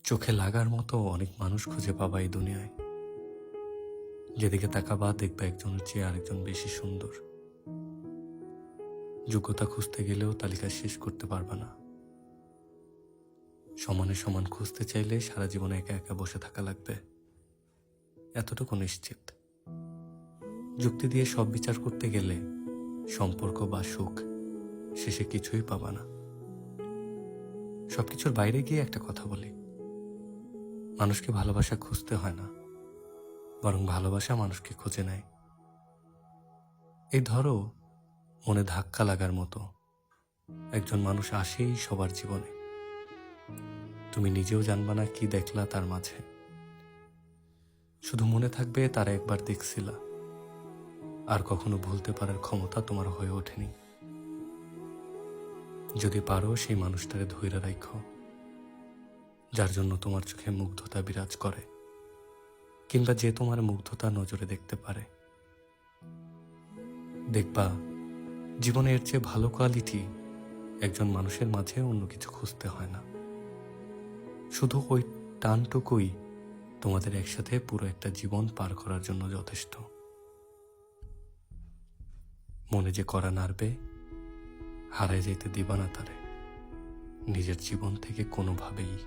চোখে লাগার মতো অনেক মানুষ খুঁজে পাবা এই দুনিয়ায়। যেদিকে তাকাবা দেখবা একজনের চেয়ে আরেকজন বেশি সুন্দর। যোগ্যতা খুঁজতে গেলেও তালিকা শেষ করতে পারবা না। সমানে সমান খুঁজতে চাইলে সারা জীবন একা একা বসে থাকা লাগবে, এতটুকু নিশ্চিত। যুক্তি দিয়ে সব বিচার করতে গেলে সম্পর্ক বা সুখ শেষে কিছুই পাবা না। সবকিছুর বাইরে গিয়ে একটা কথা বলি, মানুষকে ভালোবাসা খুঁজতে হয় না, বরং ভালোবাসা মানুষকে খুঁজে নেয়। এই ধরো, মনে ধাক্কা লাগার মতো একজন মানুষ আসেই সবার জীবনে। তুমি নিজেও জানবা না কি দেখলা তার মাঝে, শুধু মনে থাকবে তারা একবার দেখছিলা, আর কখনো ভুলতে পারার ক্ষমতা তোমার হয়ে ওঠেনি। যদি পারো সেই মানুষটারে ধইরা রাখো, যার জন্য তোমার চোখে মুগ্ধতা বিরাজ করে, কিংবা যে তোমার মুগ্ধতা নজরে দেখতে পারে। দেখবা জীবনে এর চেয়ে ভালো কোয়ালিটি একজন মানুষের মাঝে অন্য কিছু খুঁজতে হয় না। শুধু ওই টানটুকুই তোমাদের একসাথে পুরো একটা জীবন পার করার জন্য যথেষ্ট। মনে যে করা নাড়বে, হারায় যেতে দিবা না তারে নিজের জীবন থেকে কোনোভাবেই।